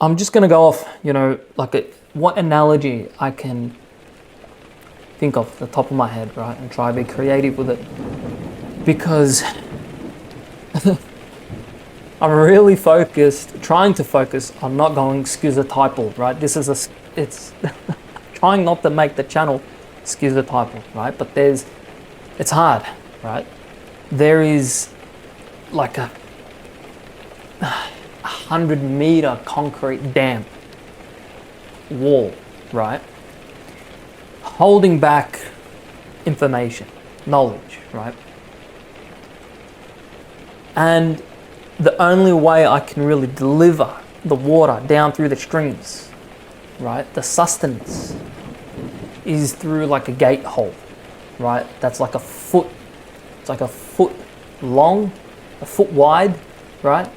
I'm just going to go off, what analogy I can think of at the top of my head, right? And try to be creative with it. Because I'm really trying to focus on not going schizotypal, right? It's trying not to make the channel schizotypal, right? But it's hard, right? There is like a 100-meter concrete dam wall, right? Holding back information, knowledge, right? And the only way I can really deliver the water down through the streams, right? The sustenance is through like a gate hole, right? That's like it's like a foot long, a foot wide, right?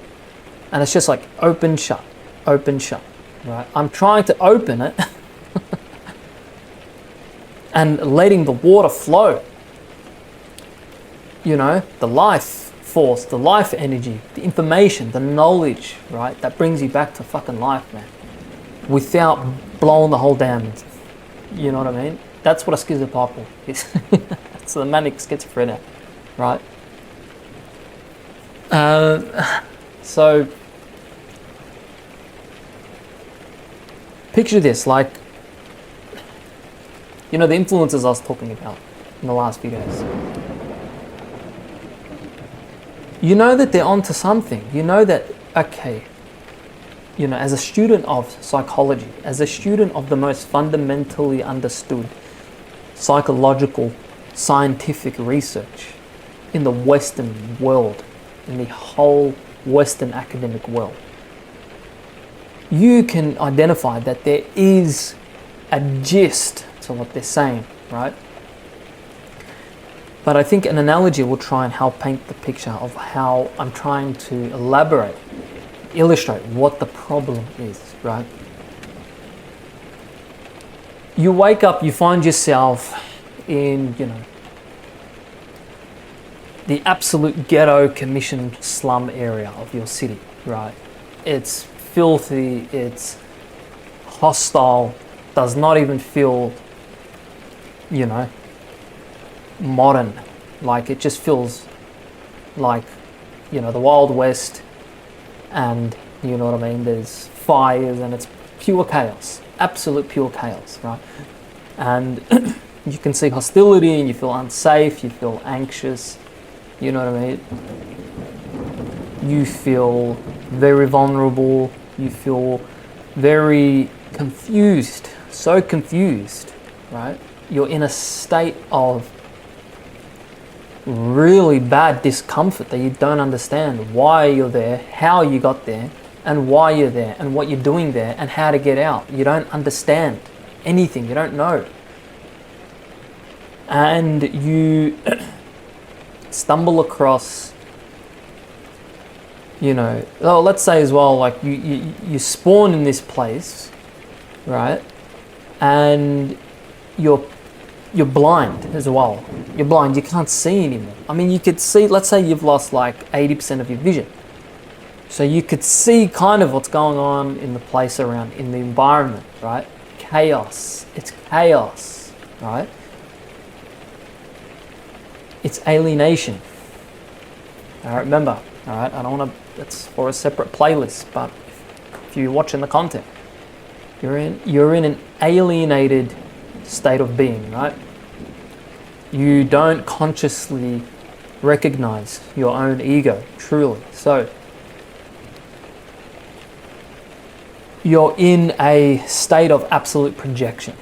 And it's just like open, shut, right? I'm trying to open it and letting the water flow. The life force, the life energy, the information, the knowledge, right? That brings you back to fucking life, man. Without blowing the whole dam. You know what I mean? That's what a schizotypal is. It's the manic schizophrenia, right? So picture this, like, the influences I was talking about in the last few days. You know that they're onto something. You know that, okay, as a student of psychology, as a student of the most fundamentally understood psychological, scientific research in the Western world, in the whole Western academic world, you can identify that there is a gist to what they're saying, right? But I think an analogy will try and help paint the picture of how I'm trying to illustrate what the problem is, right? You wake up, you find yourself in, the absolute ghetto commission slum area of your city, right? It's filthy, it's hostile, does not even feel, modern. Like, it just feels like, the Wild West, and you know what I mean, there's fires and it's pure chaos, absolute pure chaos, right? And you can see hostility and you feel unsafe, you feel anxious, you know what I mean? You feel very vulnerable, you feel very confused, so confused, right? You're in a state of really bad discomfort that you don't understand why you're there, how you got there, and why you're there, and what you're doing there, and how to get out. You don't understand anything, you don't know. And you stumble across, let's say as well, like you spawn in this place, right? And you're blind as well. You're blind, you can't see anymore. I mean, you could see, let's say you've lost like 80% of your vision. So you could see kind of what's going on in the place around, in the environment, right? Chaos. It's chaos, right? It's alienation. All right, remember, all right, I don't want to, it's for a separate playlist, but if you're watching the content, you're in an alienated state of being, right? You don't consciously recognize your own ego, truly. So you're in a state of absolute projection,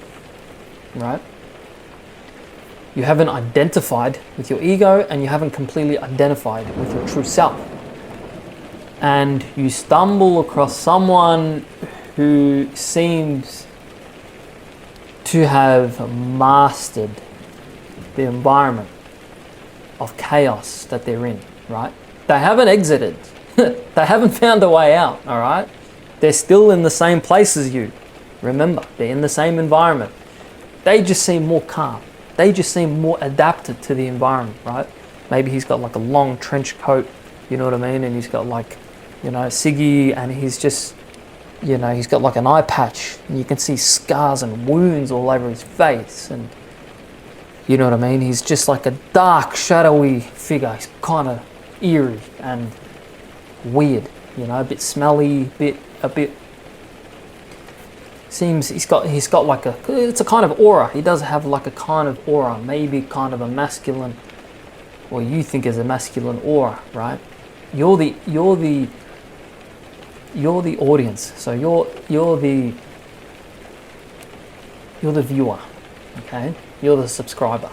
right? You haven't identified with your ego and you haven't completely identified with your true self. And you stumble across someone who seems to have mastered the environment of chaos that they're in, right? They haven't exited. They haven't found a way out, all right? They're still in the same place as you. Remember, they're in the same environment. They just seem more calm. They just seem more adapted to the environment, right? Maybe he's got like a long trench coat, you know what I mean? And he's got like, Siggy, and he's just You know, he's got like an eye patch, and you can see scars and wounds all over his face, and you know what I mean? He's just like a dark, shadowy figure. He's kind of eerie and weird, you know, a bit smelly, a bit. Seems he's got like it's a kind of aura. He does have like a kind of aura, maybe kind of a masculine, or you think is a masculine aura, right? You're the audience, so you're the viewer, okay? You're the subscriber,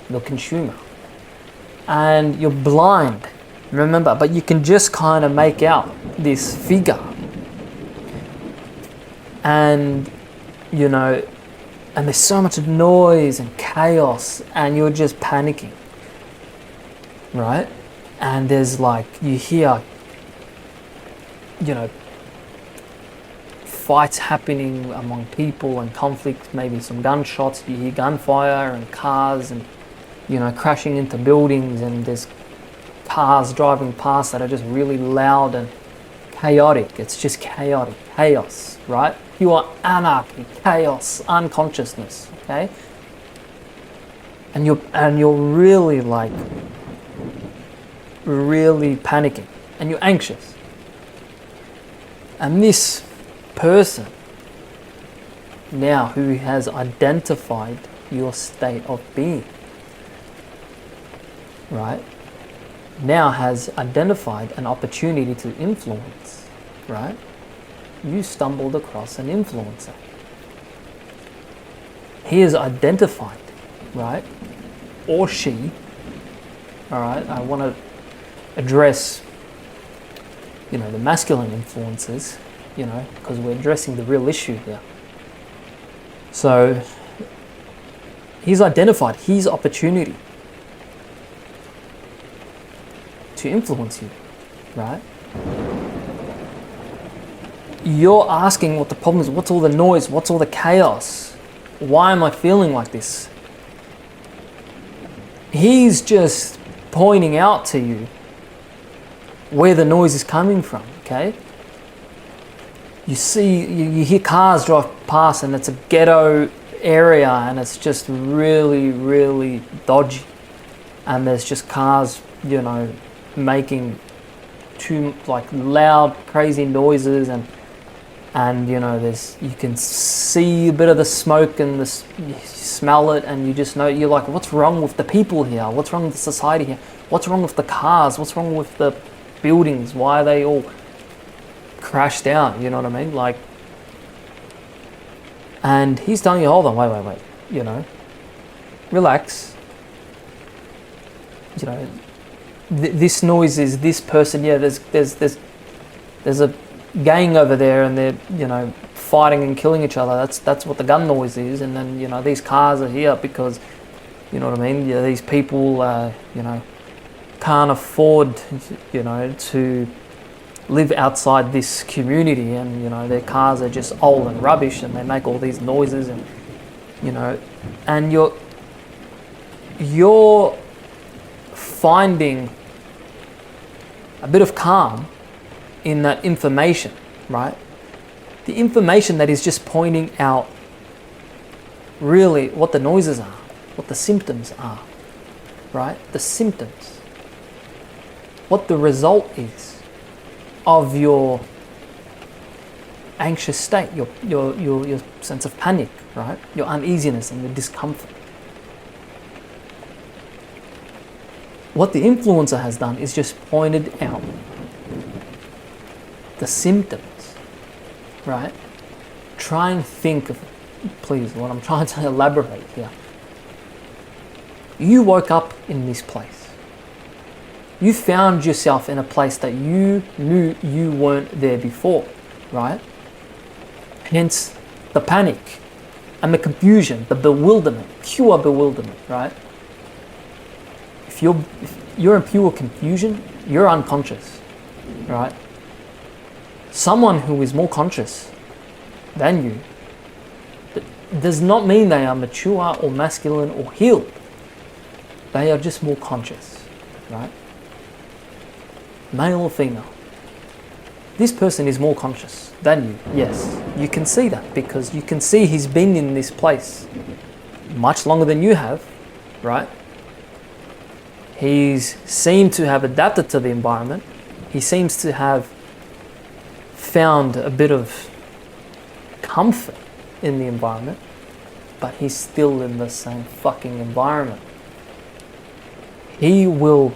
the consumer, and you're blind. Remember, but you can just kind of make out this figure, and you know, and there's so much noise and chaos, and you're just panicking, right? And there's like, you hear, you know, fights happening among people and conflict, maybe some gunshots, you hear gunfire and cars and, you know, crashing into buildings, and there's cars driving past that are just really loud and chaotic. It's just chaotic, chaos, right? You are anarchy, chaos, unconsciousness, okay? And you're really like, really panicking, and you're anxious. And this person now who has identified your state of being, right, now has identified an opportunity to influence, right? You stumbled across an influencer. He is identified, right? Or she, all right? I want to address, you know, the masculine influences, you know, because we're addressing the real issue here. So he's identified his opportunity to influence you, right? You're asking what the problem is. What's all the noise? What's all the chaos? Why am I feeling like this? He's just pointing out to you where the noise is coming from, okay? You see, you hear cars drive past, and it's a ghetto area, and it's just really, really dodgy. And there's just cars, you know, making too like loud, crazy noises, and you know, you can see a bit of the smoke, and you smell it, and you just know, you're like, what's wrong with the people here? What's wrong with the society here? What's wrong with the cars? What's wrong with the buildings? Why are they all crashed down? You know what I mean? Like, and he's telling you, hold on, wait, you know, relax. You know, this noise is this person. Yeah, there's a gang over there, and they're, you know, fighting and killing each other. That's what the gun noise is. And then, you know, these cars are here because, you know what I mean, yeah, these people you know, can't afford, you know, to live outside this community, and you know, their cars are just old and rubbish, and they make all these noises, and you know, and you're finding a bit of calm in that information, right? The information that is just pointing out really what the noises are, what the symptoms are, right? The symptoms, what the result is of your anxious state, your sense of panic, right? Your uneasiness and your discomfort. What the influencer has done is just pointed out the symptoms, right? Try and think of, please, what I'm trying to elaborate here. You woke up in this place. You found yourself in a place that you knew you weren't there before, right? Hence the panic and the confusion, the bewilderment, pure bewilderment, right? If you're in pure confusion, you're unconscious, right? Someone who is more conscious than you does not mean they are mature or masculine or healed. They are just more conscious, right? Male or female. this person is more conscious than you. Yes, you can see that because you can see he's been in this place much longer than you have, right? He's seemed to have adapted to the environment. He seems to have found a bit of comfort in the environment, but he's still in the same fucking environment. He will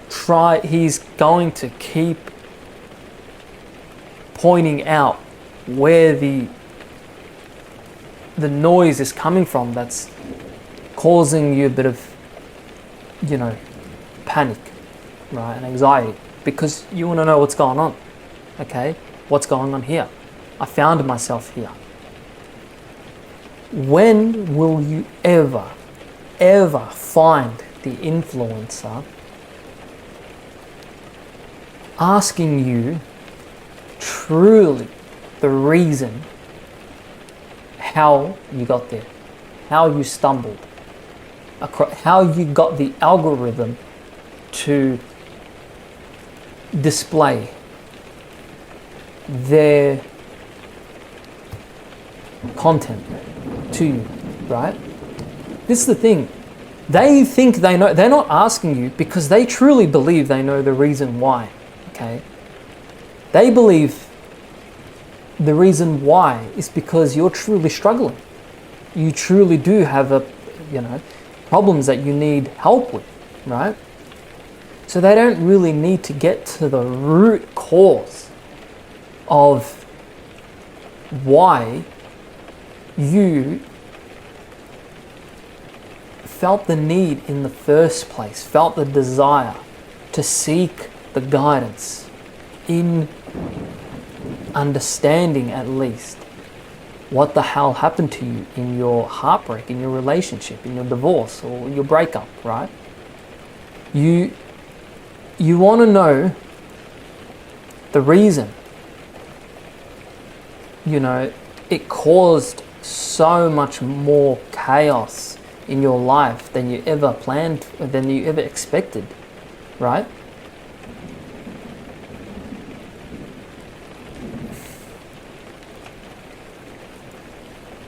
try, he's going to keep pointing out where the noise is coming from that's causing you a bit of, panic, right, and anxiety, because you want to know what's going on. Okay, what's going on here? I found myself here. When will you ever find the influencer asking you truly the reason how you got there, how you stumbled, how you got the algorithm to display their content to you, right? This is the thing. They think they know. They're not asking you because they truly believe they know the reason why, okay? They believe the reason why is because you're truly struggling. You truly do have problems that you need help with, right? So they don't really need to get to the root cause of why you felt the need in the first place, felt the desire to seek the guidance in understanding at least what the hell happened to you in your heartbreak, in your relationship, in your divorce or your breakup, right? You want to know the reason. It caused so much more chaos in your life than you ever planned, than you ever expected, right?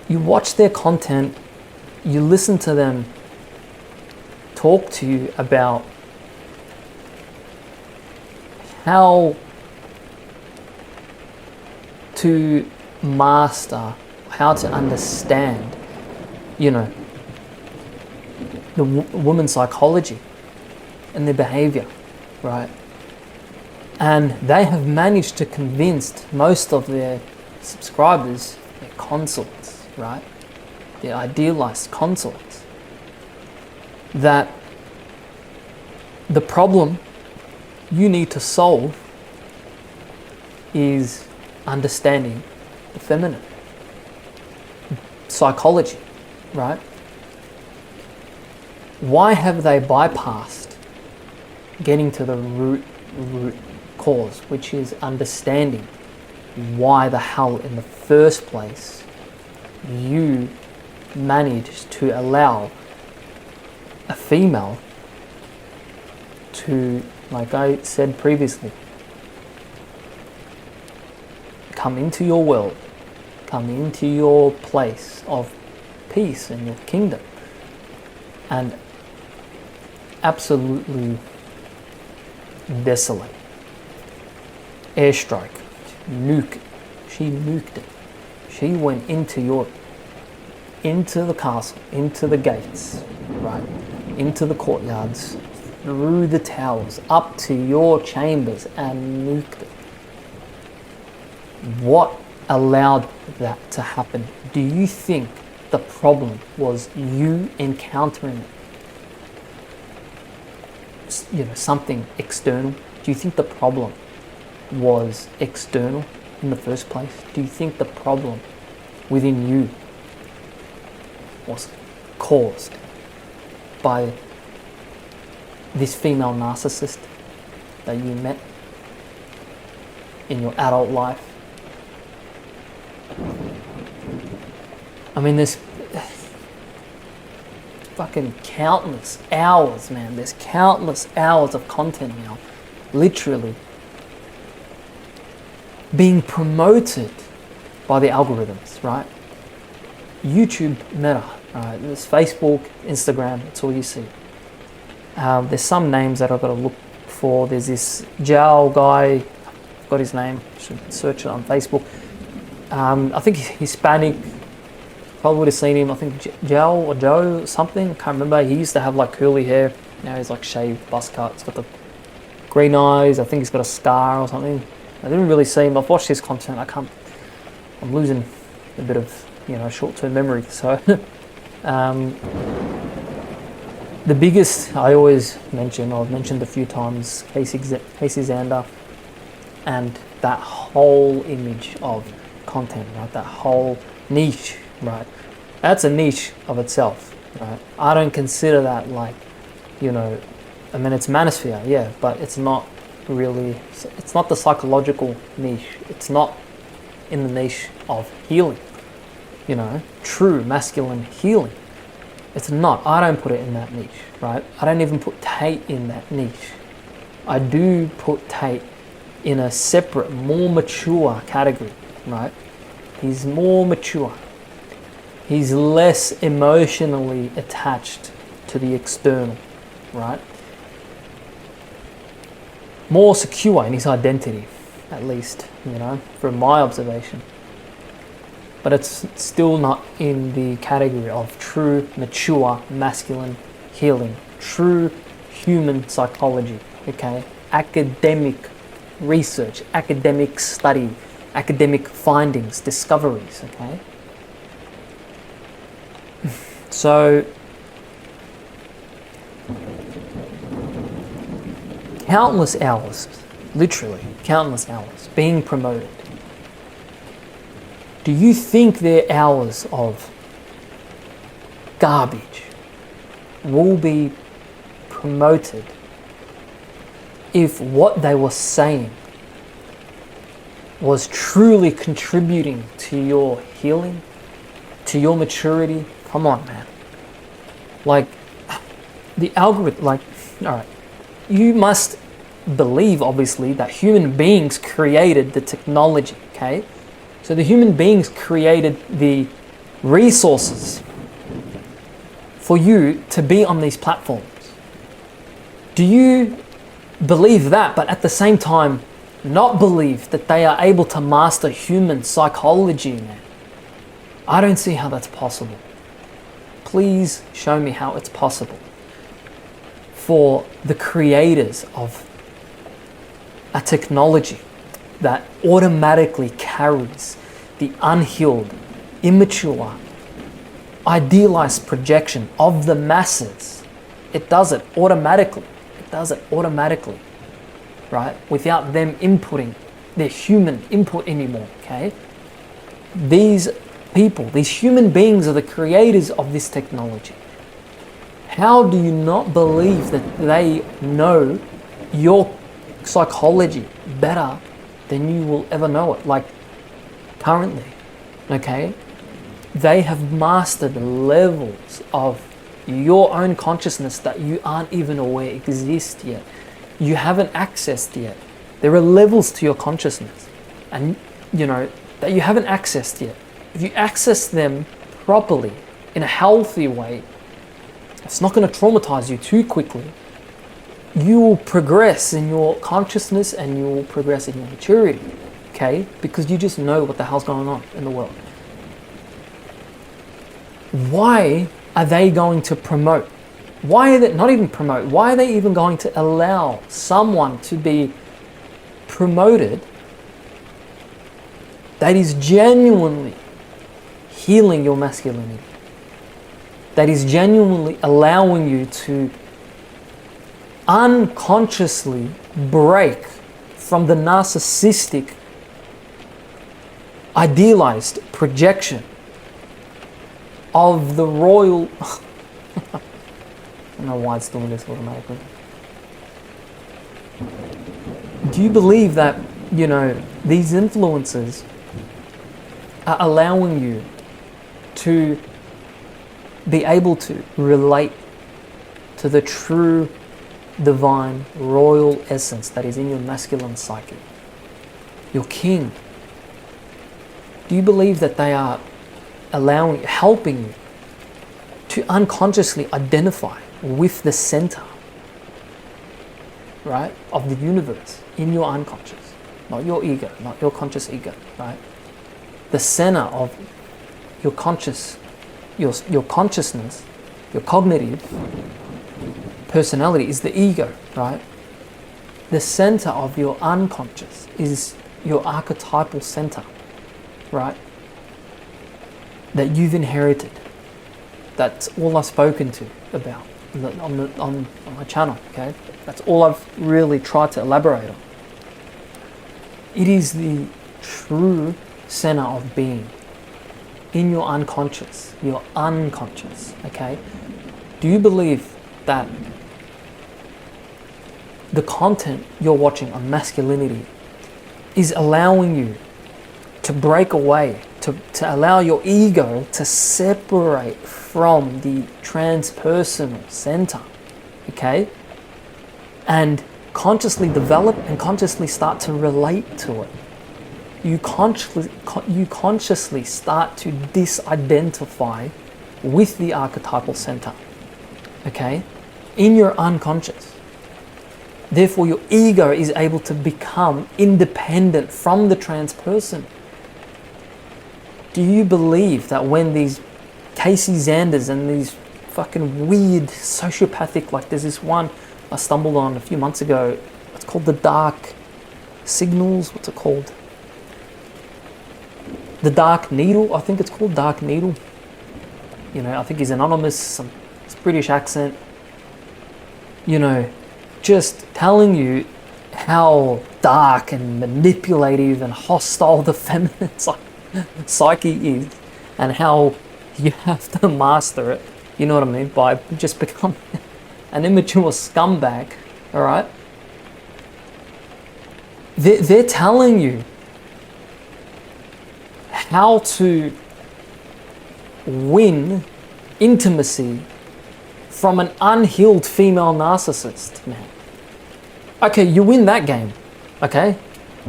You watch their content, you listen to them talk to you about how to master, how to understand, the woman's psychology and their behavior, right? And they have managed to convince most of their subscribers, their consorts, right? Their idealized consorts, that the problem you need to solve is understanding the feminine psychology, right? Why have they bypassed getting to the root cause, which is understanding why the hell in the first place you managed to allow a female to, like I said previously, come into your world, come into your place of peace in your kingdom, and absolutely desolate, airstrike, nuke it. She nuked it. She went into the castle, into the gates, right, into the courtyards, through the towers, up to your chambers, and nuked it. What allowed that to happen? Do you think the problem was you encountering something external? Do you think the problem was external in the first place? Do you think the problem within you was caused by this female narcissist that you met in your adult life? I mean, there's fucking countless hours, man. There's countless hours of content now, literally, being promoted by the algorithms, right? YouTube, Meta, right? There's Facebook, Instagram, that's all you see. There's some names that I've got to look for. There's this Joe guy, I've got his name, should search it on Facebook. I think he's Hispanic, probably would have seen him. I think Joe or Joe something, I can't remember. He used to have like curly hair. Now he's like shaved, buzz cut. He's got the green eyes. I think he's got a scar or something. I didn't really see him. I've watched his content. I'm losing a bit of, short-term memory. So the biggest I always mention, I've mentioned a few times, Casey Zander, and that whole image of content, right? That whole niche, right? That's a niche of itself, right? I don't consider that like, it's manosphere, yeah, but it's not really, it's not the psychological niche. It's not in the niche of healing, true masculine healing. It's not. I don't put it in that niche, right? I don't even put Tate in that niche. I do put Tate in a separate, more mature category, right? He's more mature. He's less emotionally attached to the external, right? More secure in his identity, at least, from my observation. But it's still not in the category of true, mature, masculine healing, true human psychology, okay? Academic research, academic study, academic findings, discoveries, okay? So, countless hours, literally countless hours, being promoted. Do you think their hours of garbage will be promoted if what they were saying was truly contributing to your healing, to your maturity? Come on, man. Like, the algorithm, all right, you must believe, obviously, that human beings created the technology, okay? So the human beings created the resources for you to be on these platforms. Do you believe that, but at the same time, not believe that they are able to master human psychology, man? I don't see how that's possible. Please show me how it's possible for the creators of a technology that automatically carries the unhealed, immature, idealized projection of the masses. It does it automatically. It does it automatically, right? Without them inputting their human input anymore, okay? These people, these human beings are the creators of this technology. How do you not believe that they know your psychology better than you will ever know it? Like, currently, okay? They have mastered levels of your own consciousness that you aren't even aware exist yet. You haven't accessed yet. There are levels to your consciousness, and that you haven't accessed yet. If you access them properly, in a healthy way, it's not going to traumatize you too quickly. You will progress in your consciousness and you will progress in your maturity, okay? Because you just know what the hell's going on in the world. Why are they going to promote? Why are they not even promote? Why are they even going to allow someone to be promoted that is genuinely healing your masculinity? That is genuinely allowing you to unconsciously break from the narcissistic, idealized projection of the royal... I don't know why it's doing this automatically. Do you believe that, these influences are allowing you to be able to relate to the true divine royal essence that is in your masculine psyche? your king? Do you believe that they are helping you to unconsciously identify with the center, right, of the universe in your unconscious, not your ego, not your conscious ego, right? The center of your your consciousness, your cognitive personality is the ego, right? The center of your unconscious is your archetypal center, right? That you've inherited. That's all I've spoken to about on my channel, okay? That's all I've really tried to elaborate on. It is the true center of being in your unconscious, okay? Do you believe that the content you're watching on masculinity is allowing you to break away, to allow your ego to separate from the transpersonal center, okay? And consciously develop and consciously start to relate to it. You consciously start to disidentify with the archetypal center, okay? In your unconscious. Therefore, your ego is able to become independent from the transperson. Do you believe that when these Casey Zanders and these fucking weird sociopathic, like there's this one I stumbled on a few months ago, it's called the Dark Signals, what's it called? The Dark Needle, I think it's called Dark Needle. You know, I think he's anonymous, it's British accent. You know, just telling you how dark and manipulative and hostile the feminine psyche is, and how you have to master it, you know what I mean, by just becoming an immature scumbag, all right? They're telling you how to win intimacy from an unhealed female narcissist, man. Okay, you win that game, okay?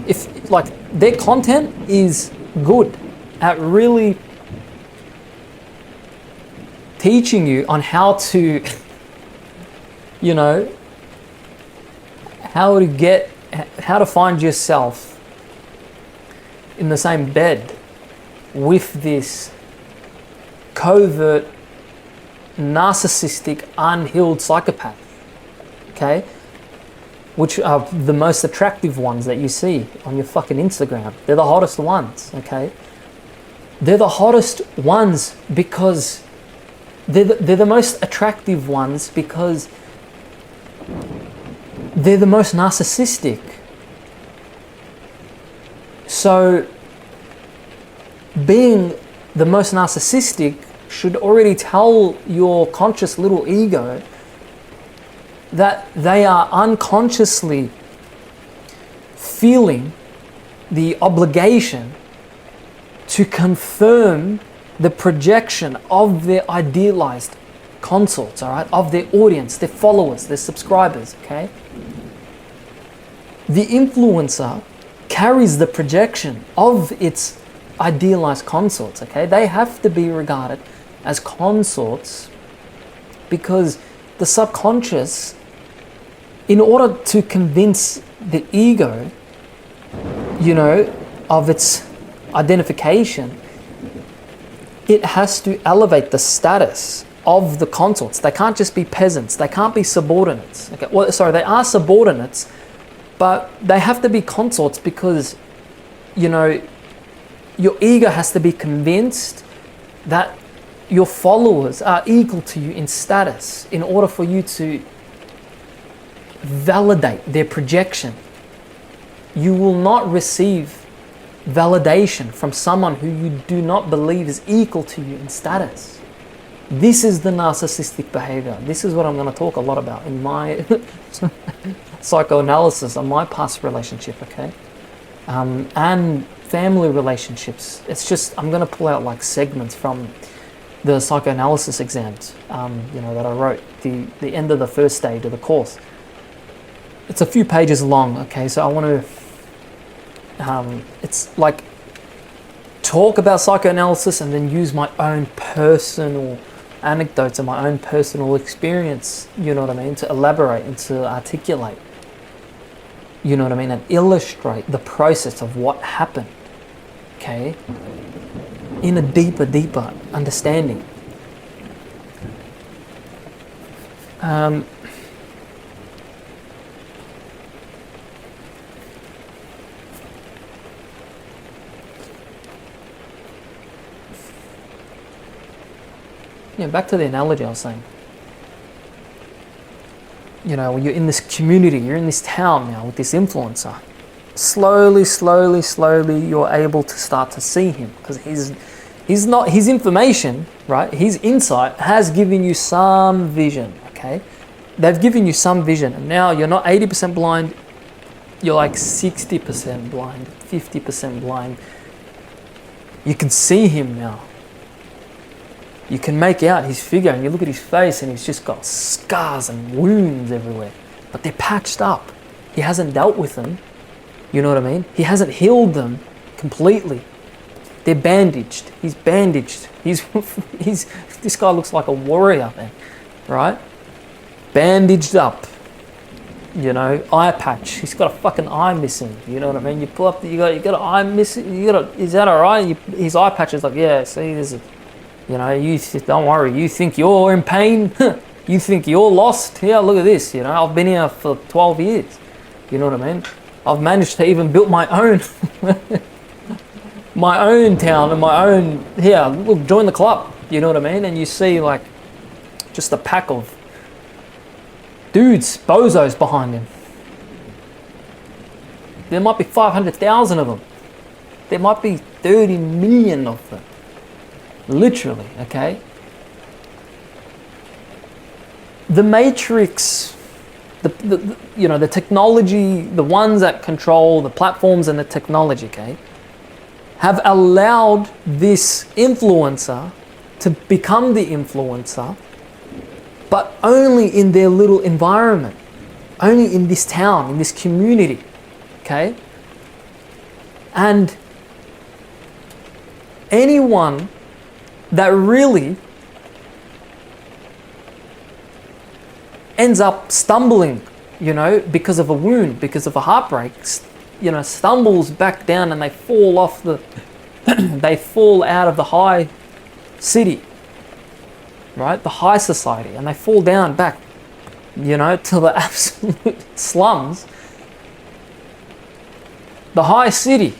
If, like, their content is good at really teaching you on how to, you know, how to find yourself in the same bed with this covert, narcissistic, unhealed psychopath, okay? Which are the most attractive ones that you see on your fucking Instagram. They're the hottest ones, okay? They're the hottest ones because they're the most attractive ones because they're the most narcissistic. So being the most narcissistic should already tell your conscious little ego that they are unconsciously feeling the obligation to confirm the projection of their idealized consorts, all right, of their audience, their followers, their subscribers, okay? The influencer carries the projection of its idealized consorts, okay? They have to be regarded as consorts because the subconscious, in order to convince the ego, you know, of its identification, it has to elevate the status of the consorts. They can't just be peasants. They can't be subordinates. Okay, well, sorry, they are subordinates, but they have to be consorts because, you know, your ego has to be convinced that your followers are equal to you in status in order for you to validate their projection. You will not receive validation from someone who you do not believe is equal to you in status. This is the narcissistic behavior. This is what I'm going to talk a lot about in my psychoanalysis on my past relationship, okay? And family relationships. It's just, I'm going to pull out like segments from the psychoanalysis exams, you know, that I wrote, the end of the first stage of the course. It's a few pages long, okay? So I want to It's like talk about psychoanalysis and then use my own personal anecdotes and my own personal experience, you know what I mean, to elaborate and to articulate, you know what I mean, and illustrate the process of what happened, okay, in a deeper understanding. Yeah, back to the analogy I was saying. You know, when you're in this community, you're in this town now with this influencer. Slowly, you're able to start to see him because he's not, his information, right? His insight has given you some vision, okay? They've given you some vision, and now you're not 80% blind, you're like 60% blind, 50% blind. You can see him now. You can make out his figure, and you look at his face and he's just got scars and wounds everywhere. But they're patched up. He hasn't dealt with them. You know what I mean? He hasn't healed them completely. They're bandaged. He's bandaged. This guy looks like a warrior, man. Right? Bandaged up. You know, eye patch. He's got a fucking eye missing. You know what I mean? You pull up, you got an eye missing. Is that alright? His eye patch is like, yeah, see, there's a, you know, don't worry. You think you're in pain? You think you're lost? Yeah, look at this. You know, I've been here for 12 years. You know what I mean? I've managed to even build my own, my own town and my own. Here, look, join the club. You know what I mean? And you see like just a pack of dudes, bozos behind him. There might be 500,000 of them. There might be 30 million of them. Literally, okay? The matrix, the you know, the technology, the ones that control the platforms and the technology, okay, have allowed this influencer to become the influencer, but only in their little environment, only in this town, in this community, okay? And anyone that really ends up stumbling, you know, because of a wound, because of a heartbreak, you know, stumbles back down and they fall off the, they fall out of the high city, right? The high society, and they fall down back, you know, to the absolute slums. The high city,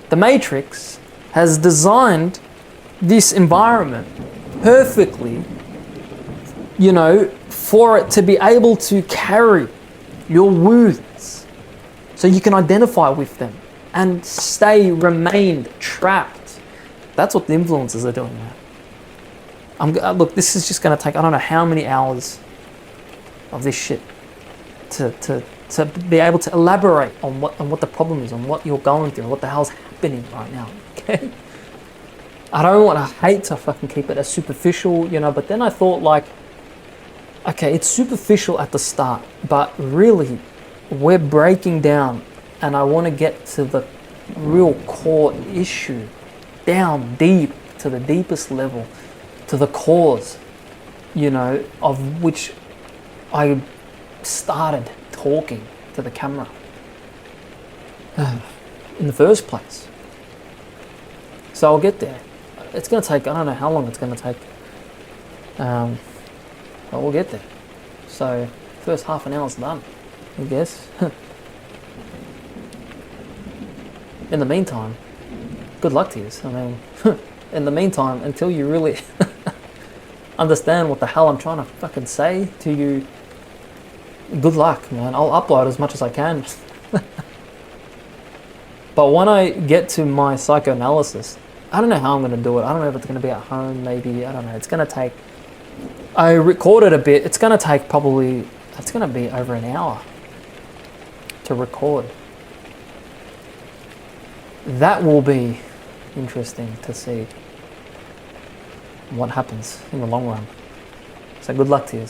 the Matrix, has designed this environment perfectly, you know, for it to be able to carry your wounds so you can identify with them and remain trapped. That's what the influencers are doing now. Look, this is just going to take, I don't know how many hours of this shit to be able to elaborate on what the problem is, on what you're going through, what the hell's happening right now, okay? I hate to fucking keep it as superficial, you know, but then I thought like, okay, it's superficial at the start, but really we're breaking down and I want to get to the real core issue, down deep to the deepest level, to the cause, you know, of which I started talking to the camera in the first place. So I'll get there. It's going to take, I don't know how long it's going to take, but we'll get there. So first half an hour's done, I guess. In the meantime, good luck to you. I mean, in the meantime, until you really understand what the hell I'm trying to fucking say to you, good luck, man. I'll upload as much as I can. But when I get to my psychoanalysis, I don't know how I'm going to do it. I don't know if it's going to be at home, maybe. I don't know. It's going to take... I recorded a bit. It's going to take probably... It's going to be over an hour to record. That will be interesting to see what happens in the long run. So good luck to you.